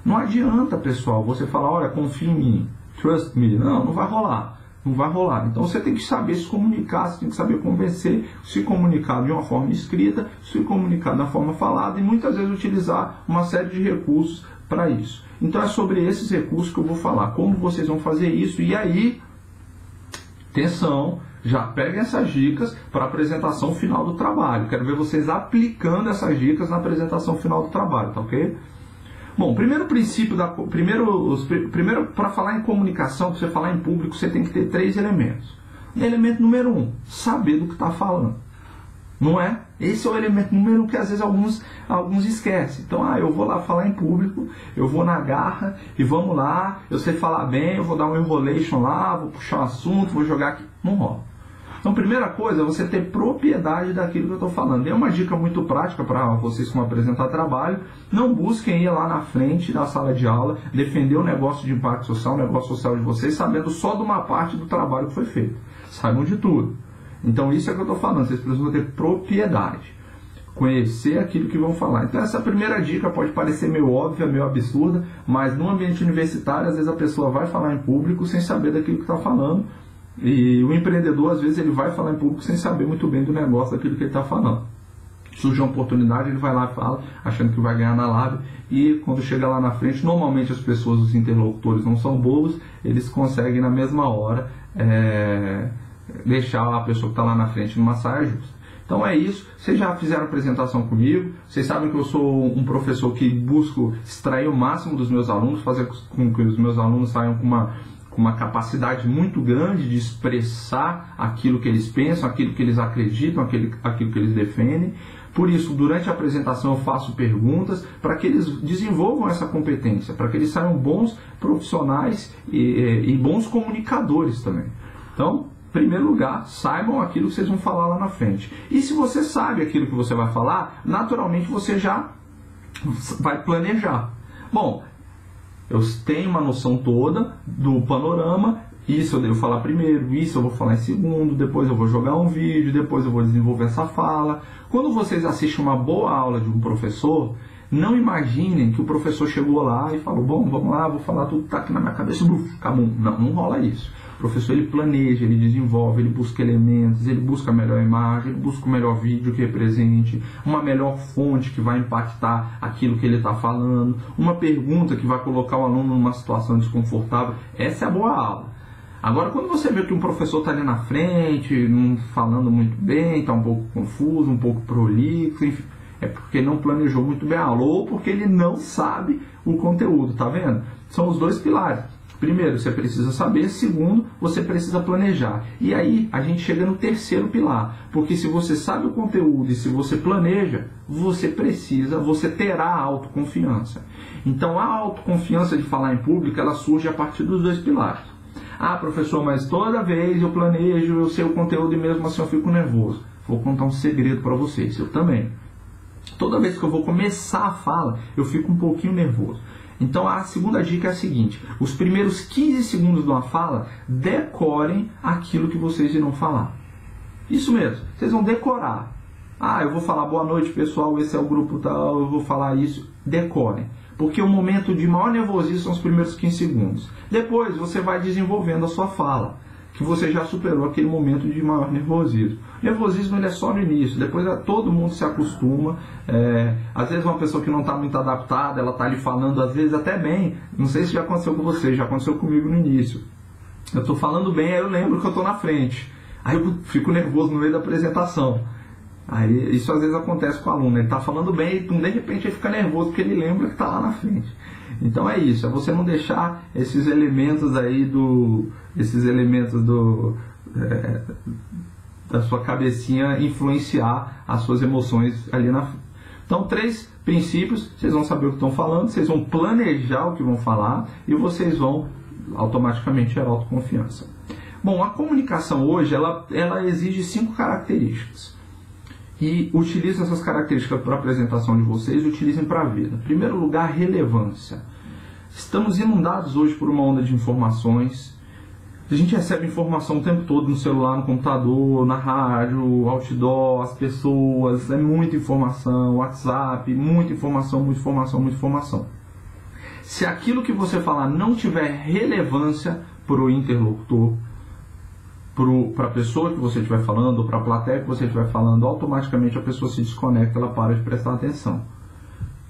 Não adianta, pessoal, você falar, olha, confia em mim, trust me. Não vai rolar. Não vai rolar. Então você tem que saber se comunicar, você tem que saber convencer, se comunicar de uma forma escrita, se comunicar da forma falada e muitas vezes utilizar uma série de recursos para isso. Então é sobre esses recursos que eu vou falar, como vocês vão fazer isso. E aí, atenção, já peguem essas dicas para a apresentação final do trabalho. Quero ver vocês aplicando essas dicas na apresentação final do trabalho, tá ok? Bom, primeiro princípio, primeiro para falar em comunicação, para você falar em público, você tem que ter 3 elementos. Elemento número 1, saber do que está falando. Não é? Esse é o elemento número 1 que às vezes alguns esquecem. Então, eu vou lá falar em público, eu vou na garra e vamos lá, eu sei falar bem, eu vou dar um enrolation lá, vou puxar um assunto, vou jogar aqui. Não rola. Então, primeira coisa é você ter propriedade daquilo que eu estou falando. É uma dica muito prática para vocês como apresentar trabalho. Não busquem ir lá na frente da sala de aula, defender o negócio de impacto social, o negócio social de vocês, sabendo só de uma parte do trabalho que foi feito. Saibam de tudo. Então, isso é o que eu estou falando. Vocês precisam ter propriedade. Conhecer aquilo que vão falar. Então, essa primeira dica pode parecer meio óbvia, meio absurda, mas no ambiente universitário, às vezes a pessoa vai falar em público sem saber daquilo que está falando. E o empreendedor, às vezes, ele vai falar em público sem saber muito bem do negócio, daquilo que ele está falando. Surge uma oportunidade, ele vai lá e fala, achando que vai ganhar na lábia, e quando chega lá na frente, normalmente as pessoas, os interlocutores não são bobos, eles conseguem na mesma hora deixar a pessoa que está lá na frente numa saia justa. Então é isso, vocês já fizeram apresentação comigo, vocês sabem que eu sou um professor que busco extrair o máximo dos meus alunos, fazer com que os meus alunos saiam com uma capacidade muito grande de expressar aquilo que eles pensam, aquilo que eles acreditam, aquilo que eles defendem. Por isso, durante a apresentação eu faço perguntas para que eles desenvolvam essa competência, para que eles saiam bons profissionais e bons comunicadores também. Então, em primeiro lugar, saibam aquilo que vocês vão falar lá na frente. E se você sabe aquilo que você vai falar, naturalmente você já vai planejar. Bom, eu tenho uma noção toda do panorama, isso eu devo falar primeiro, isso eu vou falar em segundo, depois eu vou jogar um vídeo, depois eu vou desenvolver essa fala. Quando vocês assistem uma boa aula de um professor, não imaginem que o professor chegou lá e falou, bom, vamos lá, vou falar tudo que está aqui na minha cabeça, acabou. Não rola isso. O professor, ele planeja, ele desenvolve, ele busca elementos, ele busca a melhor imagem, ele busca o melhor vídeo que represente, uma melhor fonte que vai impactar aquilo que ele está falando, uma pergunta que vai colocar o aluno numa situação desconfortável. Essa é a boa aula. Agora, quando você vê que um professor está ali na frente, não falando muito bem, está um pouco confuso, um pouco prolixo, enfim, é porque não planejou muito bem a aula, ou porque ele não sabe o conteúdo, tá vendo? São os dois pilares. Primeiro, você precisa saber. Segundo, você precisa planejar. E aí, a gente chega no terceiro pilar. Porque se você sabe o conteúdo e se você planeja, você terá autoconfiança. Então, a autoconfiança de falar em público, ela surge a partir dos dois pilares. Ah, professor, mas toda vez eu planejo, eu sei o conteúdo e mesmo assim eu fico nervoso. Vou contar um segredo para vocês, eu também. Toda vez que eu vou começar a fala, eu fico um pouquinho nervoso. Então a segunda dica é a seguinte: os primeiros 15 segundos de uma fala, decorem aquilo que vocês irão falar. Isso mesmo, vocês vão decorar. Ah, eu vou falar boa noite pessoal, esse é o grupo tal, eu vou falar isso. Decorem. Porque o momento de maior nervosismo são os primeiros 15 segundos. Depois você vai desenvolvendo a sua fala, que você já superou aquele momento de maior nervosismo. O nervosismo ele é só no início, depois todo mundo se acostuma. Às vezes uma pessoa que não está muito adaptada, ela está ali falando, às vezes até bem, não sei se já aconteceu com você, já aconteceu comigo no início. Eu estou falando bem, aí eu lembro que eu estou na frente. Aí eu fico nervoso no meio da apresentação. Aí, isso às vezes acontece com o aluno, ele está falando bem e de repente ele fica nervoso porque ele lembra que está lá na frente. Então é isso, é você não deixar esses elementos aí da sua cabecinha influenciar as suas emoções ali na frente. Então 3 princípios, vocês vão saber o que estão falando, vocês vão planejar o que vão falar e vocês vão automaticamente gerar autoconfiança. Bom, a comunicação hoje, ela exige 5 características. E utilizem essas características para a apresentação de vocês, utilizem para a vida. Em primeiro lugar, relevância. Estamos inundados hoje por uma onda de informações. A gente recebe informação o tempo todo no celular, no computador, na rádio, outdoor, as pessoas, é muita informação, WhatsApp, muita informação, muita informação, muita informação. Se aquilo que você falar não tiver relevância para o interlocutor, para a pessoa que você estiver falando, ou para a plateia que você estiver falando, automaticamente a pessoa se desconecta, ela para de prestar atenção.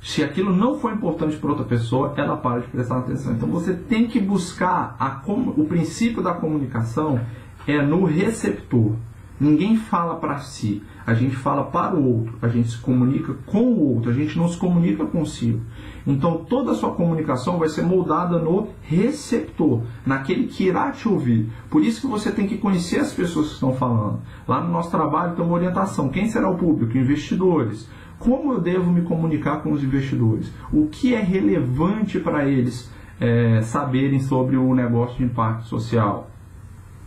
Se aquilo não for importante para outra pessoa, ela para de prestar atenção. Então você tem que buscar o princípio da comunicação é no receptor. Ninguém fala para si, a gente fala para o outro, a gente se comunica com o outro, a gente não se comunica consigo. Então toda a sua comunicação vai ser moldada no receptor, naquele que irá te ouvir. Por isso que você tem que conhecer as pessoas que estão falando. Lá no nosso trabalho tem uma orientação. Quem será o público? Investidores. Como eu devo me comunicar com os investidores? O que é relevante para eles saberem sobre o negócio de impacto social?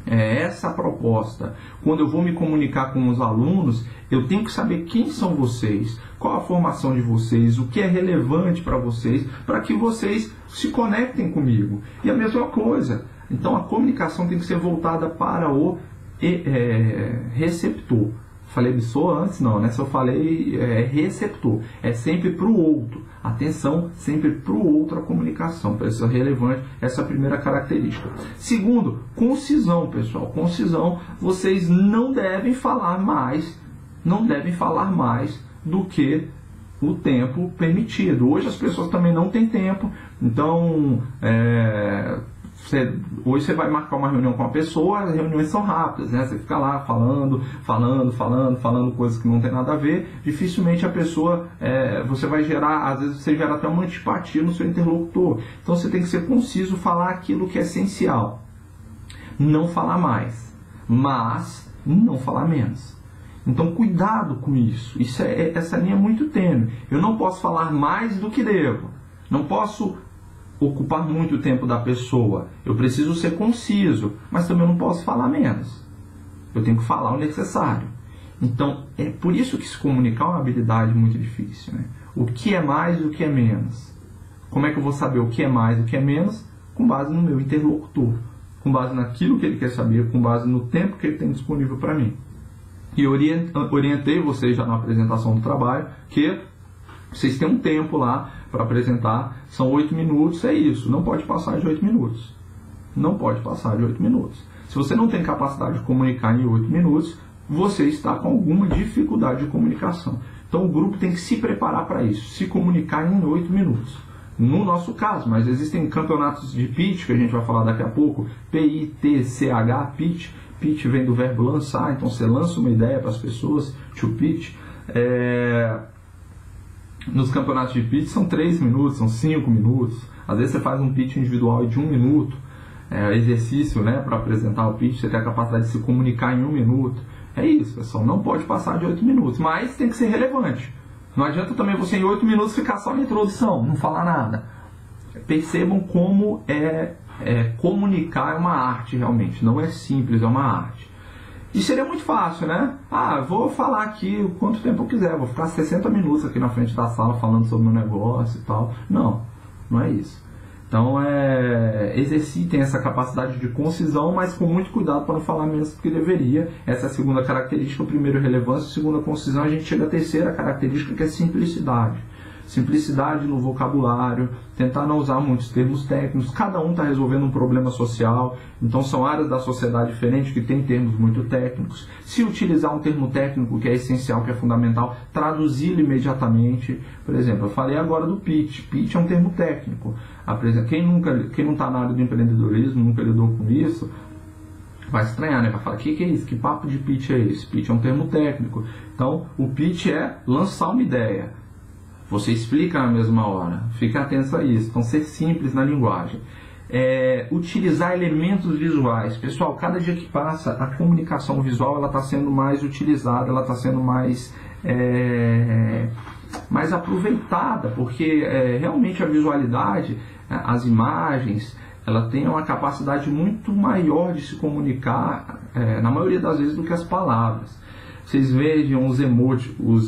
Essa a proposta. Quando eu vou me comunicar com os alunos, eu tenho que saber quem são vocês, qual a formação de vocês, o que é relevante para vocês, para que vocês se conectem comigo. E a mesma coisa. Então a comunicação tem que ser voltada para o receptor. Falei emissor antes? Não, né? Se eu falei receptor, é sempre para o outro. Atenção, sempre para o outro a comunicação, para isso é relevante, essa é a primeira característica. Segundo, concisão, pessoal. Concisão, vocês não devem falar mais do que o tempo permitido. Hoje as pessoas também não têm tempo, então hoje você vai marcar uma reunião com uma pessoa, as reuniões são rápidas, né? Você fica lá falando coisas que não tem nada a ver, dificilmente a pessoa, você vai gerar, às vezes você gera até uma antipatia no seu interlocutor. Então você tem que ser conciso, falar aquilo que é essencial. Não falar mais, mas não falar menos. Então cuidado com isso, essa linha é muito tênue. Eu não posso falar mais do que devo, não posso ocupar muito tempo da pessoa, eu preciso ser conciso, mas também não posso falar menos. Eu tenho que falar o necessário. Então, é por isso que se comunicar é uma habilidade muito difícil, né? O que é mais e o que é menos? Como é que eu vou saber o que é mais e o que é menos? Com base no meu interlocutor, com base naquilo que ele quer saber, com base no tempo que ele tem disponível para mim. E eu orientei vocês já na apresentação do trabalho que vocês têm um tempo lá para apresentar, são 8 minutos, é isso, não pode passar de 8 minutos. Não pode passar de 8 minutos. Se você não tem capacidade de comunicar em 8 minutos, você está com alguma dificuldade de comunicação. Então o grupo tem que se preparar para isso, se comunicar em 8 minutos. No nosso caso, mas existem campeonatos de pitch, que a gente vai falar daqui a pouco, P-I-T-C-H, pitch. Pitch vem do verbo lançar, então você lança uma ideia para as pessoas, to pitch. Nos campeonatos de pitch são 3 minutos, são 5 minutos. Às vezes você faz um pitch individual de 1 minuto. exercício, né, para apresentar o pitch, você tem a capacidade de se comunicar em 1 minuto. É isso, pessoal, não pode passar de 8 minutos, mas tem que ser relevante. Não adianta também você em 8 minutos ficar só na introdução, não falar nada. Percebam como comunicar é uma arte realmente, não é simples, é uma arte. E seria muito fácil, né? Vou falar aqui o quanto tempo eu quiser, vou ficar 60 minutos aqui na frente da sala falando sobre o meu negócio e tal. Não, não é isso. Então, exercitem essa capacidade de concisão, mas com muito cuidado para não falar menos do que deveria. Essa é a segunda característica. O primeiro, relevância. A segunda, concisão. A gente chega à terceira característica, que é simplicidade. Simplicidade no vocabulário, tentar não usar muitos termos técnicos. Cada um está resolvendo um problema social, então são áreas da sociedade diferentes que têm termos muito técnicos. Se utilizar um termo técnico que é essencial, que é fundamental, traduzi-lo imediatamente. Por exemplo, eu falei agora do pitch. Pitch é um termo técnico. Quem não está na área do empreendedorismo, nunca lidou com isso, vai estranhar, né? Vai falar, que é isso? Que papo de pitch é esse? Pitch é um termo técnico. Então, o pitch é lançar uma ideia. Você explica na mesma hora. Fique atento a isso. Então, ser simples na linguagem. Utilizar elementos visuais. Pessoal, cada dia que passa, a comunicação visual está sendo mais utilizada, ela está sendo mais aproveitada, porque realmente a visualidade, as imagens, ela tem uma capacidade muito maior de se comunicar, na maioria das vezes, do que as palavras. Vocês vejam os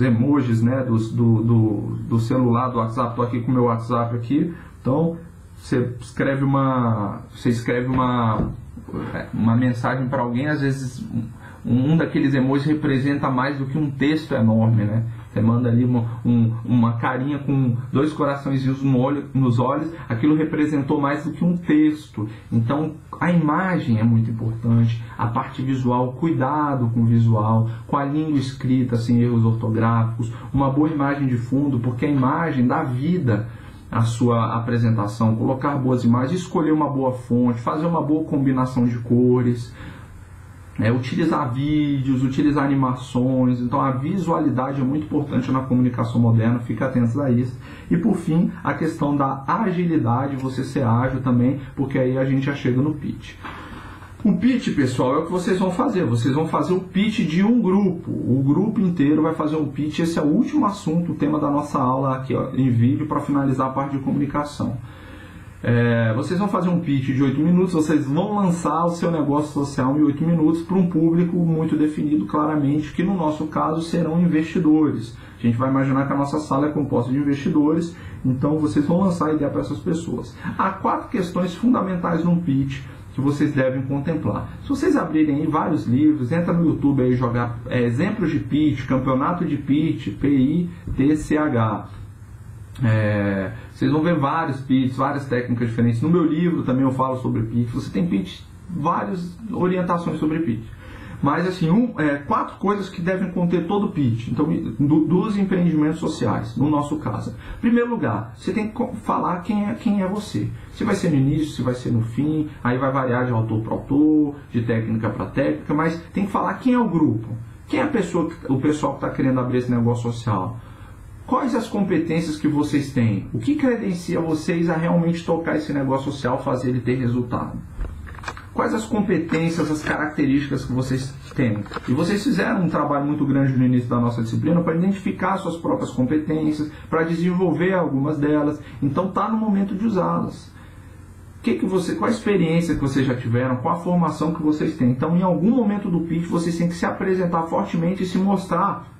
emojis, né, do celular, do WhatsApp. Estou aqui com o meu WhatsApp aqui. Então, você escreve uma mensagem para alguém, às vezes um daqueles emojis representa mais do que um texto enorme, né? Você manda ali uma carinha com 2 coraçõezinhos nos olhos, aquilo representou mais do que um texto. Então, a imagem é muito importante, a parte visual, cuidado com o visual, com a língua escrita, sem erros ortográficos, uma boa imagem de fundo, porque a imagem dá vida à sua apresentação, colocar boas imagens, escolher uma boa fonte, fazer uma boa combinação de cores, utilizar vídeos, utilizar animações. Então a visualidade é muito importante na comunicação moderna, fique atentos a isso. E por fim, a questão da agilidade, você ser ágil também, porque aí a gente já chega no pitch. O pitch, pessoal, é o que vocês vão fazer o pitch de um grupo, o grupo inteiro vai fazer um pitch. Esse é o último assunto, o tema da nossa aula aqui em vídeo, para finalizar a parte de comunicação. Vocês vão fazer um pitch de 8 minutos, vocês vão lançar o seu negócio social em 8 minutos para um público muito definido claramente, que no nosso caso serão investidores. A gente vai imaginar que a nossa sala é composta de investidores, então vocês vão lançar a ideia para essas pessoas. Há 4 questões fundamentais num pitch que vocês devem contemplar. Se vocês abrirem aí vários livros, entra no YouTube aí, jogar exemplos de pitch, campeonato de pitch, PITCH. Vocês vão ver vários pitches, várias técnicas diferentes. No meu livro também eu falo sobre pitch. Você tem pitch, várias orientações sobre pitch. Mas assim, 4 coisas que devem conter todo o pitch. Então, dos empreendimentos sociais, no nosso caso. Em primeiro lugar, você tem que falar quem é você. Se vai ser no início, se vai ser no fim, aí vai variar de autor para autor, de técnica para técnica, mas tem que falar quem é o grupo. Quem é o pessoal que está querendo abrir esse negócio social. Quais as competências que vocês têm? O que credencia vocês a realmente tocar esse negócio social, fazer ele ter resultado? Quais as competências, as características que vocês têm? E vocês fizeram um trabalho muito grande no início da nossa disciplina para identificar suas próprias competências, para desenvolver algumas delas. Então está no momento de usá-las. Qual a experiência que vocês já tiveram? Qual a formação que vocês têm? Então, em algum momento do pitch, vocês têm que se apresentar fortemente e se mostrar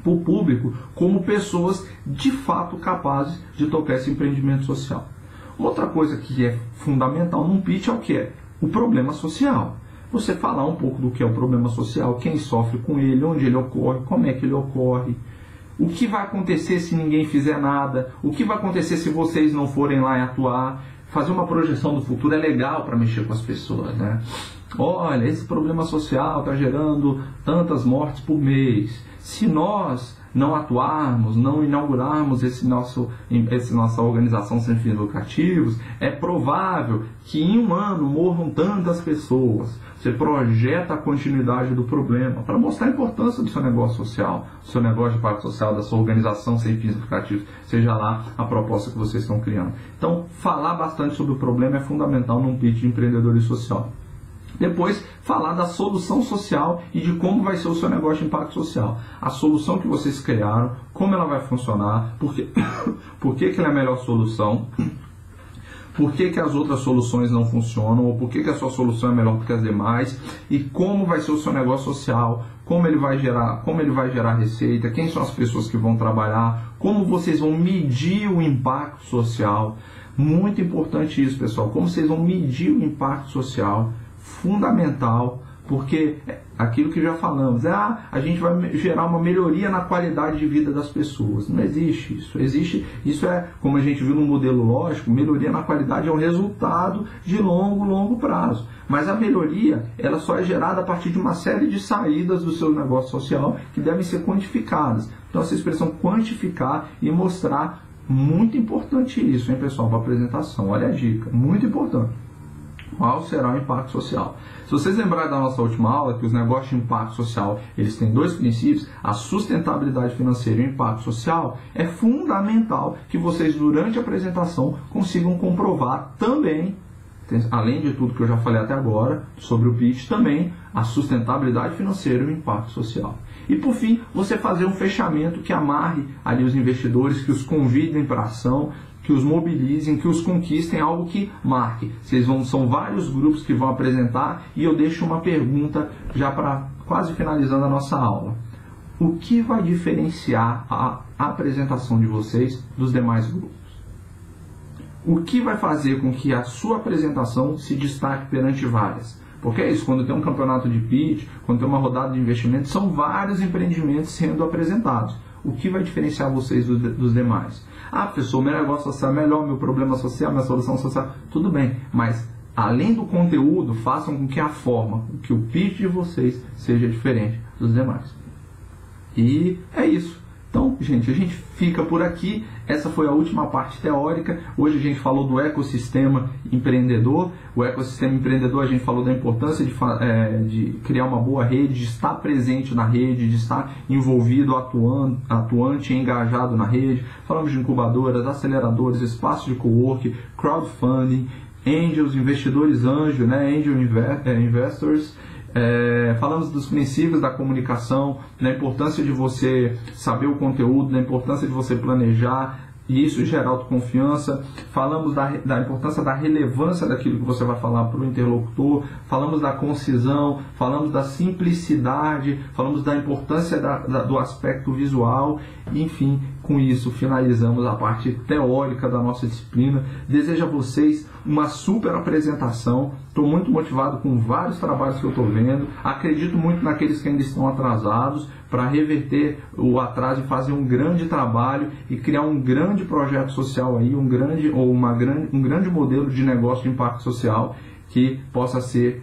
para o público como pessoas de fato capazes de tocar esse empreendimento social. Outra coisa que é fundamental num pitch é o que é? O problema social. Você falar um pouco do que é o problema social, quem sofre com ele, onde ele ocorre, como é que ele ocorre, o que vai acontecer se ninguém fizer nada, o que vai acontecer se vocês não forem lá e atuar. Fazer uma projeção do futuro é legal para mexer com as pessoas, né? Olha, esse problema social está gerando tantas mortes por mês. Se nós não atuarmos, não inaugurarmos nossa organização sem fins lucrativos, é provável que em um ano morram tantas pessoas. Você projeta a continuidade do problema para mostrar a importância do seu negócio social, do seu negócio de impacto social, da sua organização sem fins lucrativos, seja lá a proposta que vocês estão criando. Então, falar bastante sobre o problema é fundamental num pitch de empreendedorismo social. Depois, falar da solução social e de como vai ser o seu negócio de impacto social. A solução que vocês criaram, como ela vai funcionar, por que ela é a melhor solução, por que as outras soluções não funcionam, ou por que a sua solução é melhor do que as demais, e como vai ser o seu negócio social, como ele vai gerar receita, quem são as pessoas que vão trabalhar, como vocês vão medir o impacto social. Muito importante isso, pessoal, como vocês vão medir o impacto social. Fundamental, porque aquilo que já falamos, a gente vai gerar uma melhoria na qualidade de vida das pessoas. Não existe isso. Isso é, como a gente viu no modelo lógico, melhoria na qualidade é um resultado de longo prazo. Mas a melhoria, ela só é gerada a partir de uma série de saídas do seu negócio social que devem ser quantificadas. Então, essa expressão quantificar e mostrar, muito importante isso, hein, pessoal, para a apresentação. Olha a dica, muito importante. Qual será o impacto social? Se vocês lembrarem da nossa última aula, que os negócios de impacto social, eles têm dois princípios, a sustentabilidade financeira e o impacto social, é fundamental que vocês, durante a apresentação, consigam comprovar também, além de tudo que eu já falei até agora, sobre o pitch, também a sustentabilidade financeira e o impacto social. E por fim, você fazer um fechamento que amarre ali os investidores, que os convidem para a ação, que os mobilizem, que os conquistem, algo que marque. São vários grupos que vão apresentar, e eu deixo uma pergunta já para quase finalizando a nossa aula. O que vai diferenciar a apresentação de vocês dos demais grupos? O que vai fazer com que a sua apresentação se destaque perante várias? Porque é isso, quando tem um campeonato de pitch, quando tem uma rodada de investimento, são vários empreendimentos sendo apresentados. O que vai diferenciar vocês dos demais? Professor, meu negócio social é melhor, meu problema social, minha solução social, tudo bem, mas além do conteúdo, façam com que a forma, que o pitch de vocês seja diferente dos demais. E é isso. Então, gente, a gente fica por aqui. Essa foi a última parte teórica. Hoje a gente falou do ecossistema empreendedor. O ecossistema empreendedor, a gente falou da importância de criar uma boa rede, de estar presente na rede, de estar envolvido, atuante e engajado na rede. Falamos de incubadoras, aceleradores, espaços de coworking, crowdfunding, angels, investidores anjo, né? Angel investors. Falamos dos princípios da comunicação, da importância de você saber o conteúdo, da importância de você planejar, e isso gera autoconfiança. Falamos da importância da relevância daquilo que você vai falar para o interlocutor, falamos da concisão, falamos da simplicidade, falamos da importância do aspecto visual. Enfim, com isso finalizamos a parte teórica da nossa disciplina. Desejo a vocês uma super apresentação. Estou muito motivado com vários trabalhos que eu estou vendo. Acredito muito naqueles que ainda estão atrasados, para reverter o atraso e fazer um grande trabalho e criar um grande projeto social aí, um grande modelo de negócio de impacto social que possa ser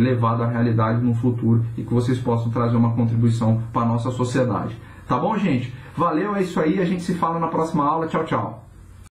levado à realidade no futuro, e que vocês possam trazer uma contribuição para a nossa sociedade. Tá bom, gente? Valeu, é isso aí. A gente se fala na próxima aula. Tchau, tchau.